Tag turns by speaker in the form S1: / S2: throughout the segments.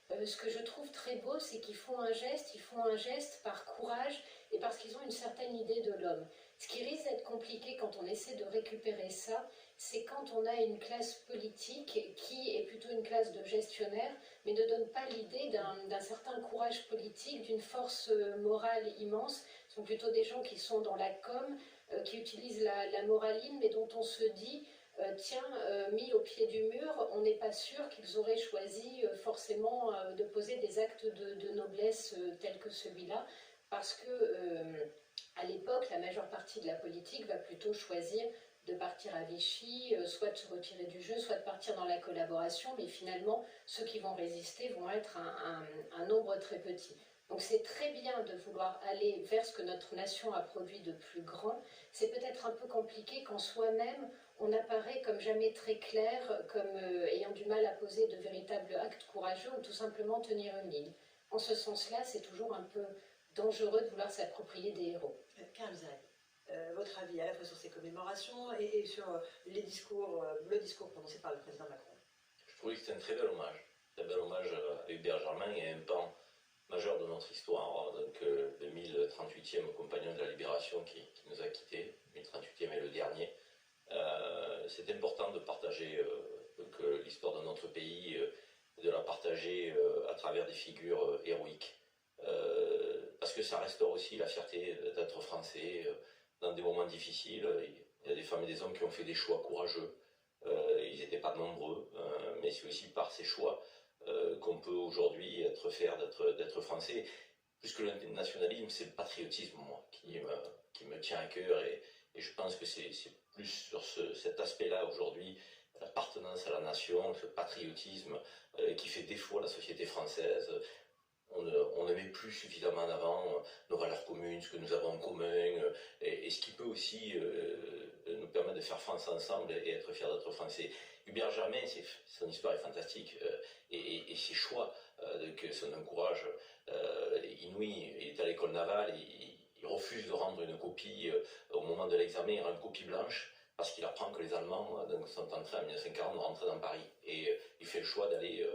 S1: Ce que je trouve très beau, c'est qu'ils font un geste, par courage et parce qu'ils ont une certaine idée de l'homme. Ce qui risque d'être compliqué quand on essaie de récupérer ça, c'est quand on a une classe politique qui est plutôt une classe de gestionnaires, mais ne donne pas l'idée d'un certain courage politique, d'une force morale immense. Ce sont plutôt des gens qui sont dans la com, qui utilisent la moraline, mais dont on se dit tiens, mis au pied du mur, on n'est pas sûr qu'ils auraient choisi forcément de poser des actes de noblesse tels que celui-là, parce que à l'époque, la majeure partie de la politique va plutôt choisir de partir à Vichy, soit de se retirer du jeu, soit de partir dans la collaboration, mais finalement, ceux qui vont résister vont être un nombre très petit. Donc c'est très bien de vouloir aller vers ce que notre nation a produit de plus grand. C'est peut-être un peu compliqué quand soi-même on apparaît comme jamais très clair, comme ayant du mal à poser de véritables actes courageux ou tout simplement tenir une ligne. En ce sens-là, c'est toujours un peu dangereux de vouloir s'approprier des héros.
S2: Karim Zereb, votre avis à la fois sur ces commémorations et sur le discours prononcé par le président Macron?
S3: Je trouvais que c'était un très bel hommage. Un bel hommage à Hubert Germain et à un pan majeur de notre histoire, donc le 1038e compagnon de la Libération qui nous a quittés, 1038e est le dernier. C'est important de partager l'histoire de notre pays, de la partager à travers des figures héroïques, parce que ça restaure aussi la fierté d'être français dans des moments difficiles. Il y a des femmes et des hommes qui ont fait des choix courageux, ils n'étaient pas nombreux, mais c'est aussi par ces choix qu'on peut aujourd'hui être fier d'être français. Plus que le nationalisme, c'est le patriotisme, moi, qui me tient à cœur, et je pense que c'est plus sur cet aspect-là aujourd'hui, l'appartenance à la nation, ce patriotisme qui fait défaut à la société française. On ne met plus suffisamment en avant nos valeurs communes, ce que nous avons en commun, et ce qui peut aussi nous permettre de faire France ensemble et être fiers d'être français. Hubert Germain, son histoire est fantastique, et ses choix, son courage inouï. Il est à l'école navale, il refuse de rendre une copie au moment de l'examen, il rend une copie blanche, parce qu'il apprend que les Allemands sont entrés en 1940 de rentrer dans Paris, et il fait le choix d'aller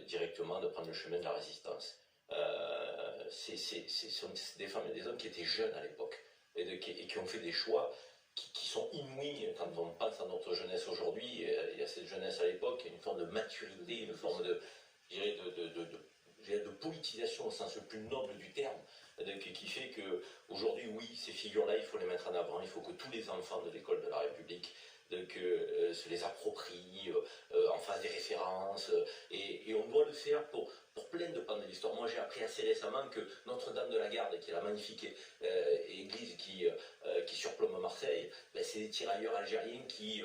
S3: directement, de prendre le chemin de la résistance. Ce sont des femmes et des hommes qui étaient jeunes à l'époque, et qui ont fait des choix qui sont inouïs. Quand on pense à notre jeunesse aujourd'hui, il y a cette jeunesse à l'époque, une forme de maturité, une forme de politisation au sens le plus noble du terme, qui fait qu'aujourd'hui, oui, ces figures-là, il faut les mettre en avant, il faut que tous les enfants de l'école de la République se les approprient, en fassent des références, et on doit le faire pour plein de pans de l'histoire. Moi, j'ai appris assez récemment que Notre-Dame de la Garde, qui est la magnifique église qui surplombe Marseille, c'est des tirailleurs algériens qui,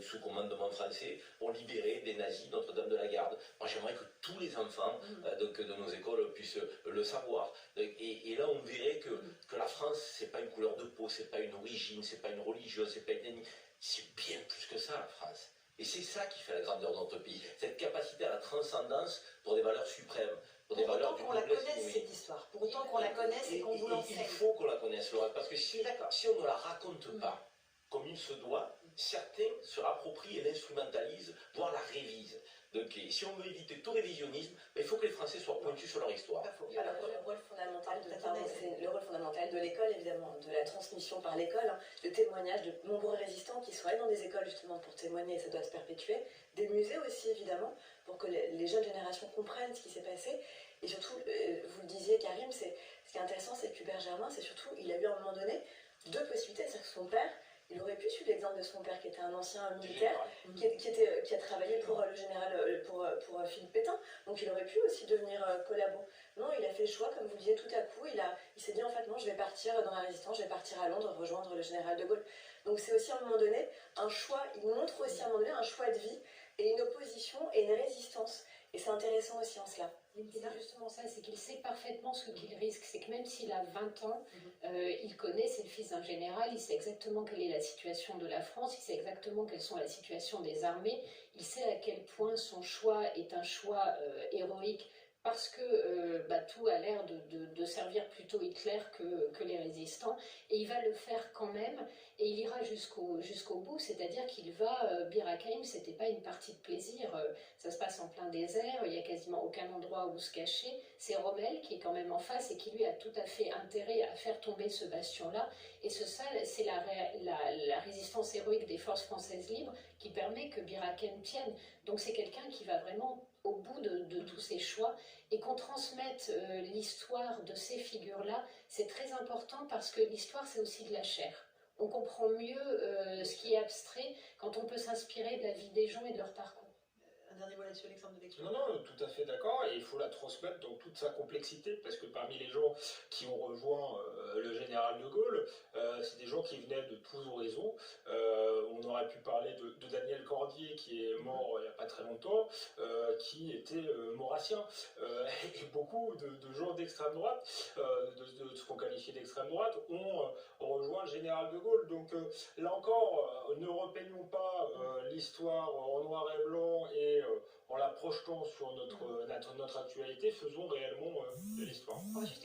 S3: sous commandement français, ont libéré des nazis Notre-Dame de la Garde. Moi, j'aimerais que tous les enfants de nos écoles puissent le savoir. Et là, on verrait que la France, c'est pas une couleur de peau, c'est pas une origine, c'est pas une religion, c'est pas une ethnie. C'est bien plus que ça, la France. Et c'est ça qui fait la grandeur de notre pays, cette capacité à la transcendance pour des valeurs suprêmes, pour des valeurs du
S2: qu'on la connaisse, cette histoire, pour autant qu'on la connaisse et qu'on vous l'enseigne.
S3: Il faut qu'on la connaisse, Laura, parce que si on ne la raconte pas comme il se doit, certains se l'approprient et l'instrumentalisent, voire la révisent. Donc, si on veut éviter tout révisionnisme, il faut que les Français soient pointus sur leur histoire.
S4: Alors, le rôle fondamental de l'école, évidemment, de la transmission par l'école, le témoignage de nombreux résistants qui sont allés dans des écoles justement pour témoigner, et ça doit se perpétuer, des musées aussi, évidemment, pour que les jeunes générations comprennent ce qui s'est passé. Et surtout, vous le disiez, Karim, ce qui est intéressant, c'est qu'Hubert Germain, c'est surtout, il a eu à un moment donné deux possibilités, c'est-à-dire que son père, il aurait pu suivre l'exemple de son père qui était un ancien militaire, qui a travaillé pour le général, pour Philippe Pétain, donc il aurait pu aussi devenir collabo. Non, il a fait le choix, comme vous le disiez, tout à coup, il s'est dit en fait non, je vais partir dans la résistance, je vais partir à Londres, rejoindre le général de Gaulle. Donc c'est aussi à un moment donné un choix, il montre aussi à un moment donné un choix de vie, et une opposition et une résistance. Et c'est intéressant aussi en cela.
S1: C'est justement ça, c'est qu'il sait parfaitement ce qu'il risque. C'est que même s'il a 20 ans, il connaît, c'est le fils d'un général, il sait exactement quelle est la situation de la France, il sait exactement quelles sont la situation des armées, il sait à quel point son choix est un choix héroïque parce que tout a l'air de servir plutôt Hitler que les résistants, et il va le faire quand même, et il ira jusqu'au bout, c'est-à-dire qu'il va, Bir Hakeim, c'était pas une partie de plaisir, ça se passe en plein désert, il n'y a quasiment aucun endroit où se cacher, c'est Rommel qui est quand même en face et qui lui a tout à fait intérêt à faire tomber ce bastion-là, et c'est la résistance héroïque des forces françaises libres qui permet que Bir Hakeim tienne, donc c'est quelqu'un qui va vraiment au bout de tous ses choix, et qu'on transmette l'histoire de ces figures-là, c'est très important parce que l'histoire c'est aussi de la chair. On comprend mieux ce qui est abstrait quand on peut s'inspirer de la vie des gens et de leur parcours.
S2: Un dernier mot là-dessus, Alexandre Devecchio.
S5: Non, tout à fait d'accord, et il faut la transmettre dans toute sa complexité, parce que parmi les gens qui ont rejoint le général de Gaulle, c'est des gens qui venaient de tous horizons. On aurait pu parler de Daniel Cordier, qui est mort il n'y a pas très longtemps, qui était maurassien, et beaucoup de gens d'extrême droite, de ce qu'on qualifiait d'extrême droite, ont rejoint le général de Gaulle. Donc là encore, ne repeignons pas l'histoire en noir et blanc et en la projetant sur notre actualité, faisons réellement de l'histoire.
S2: On va juste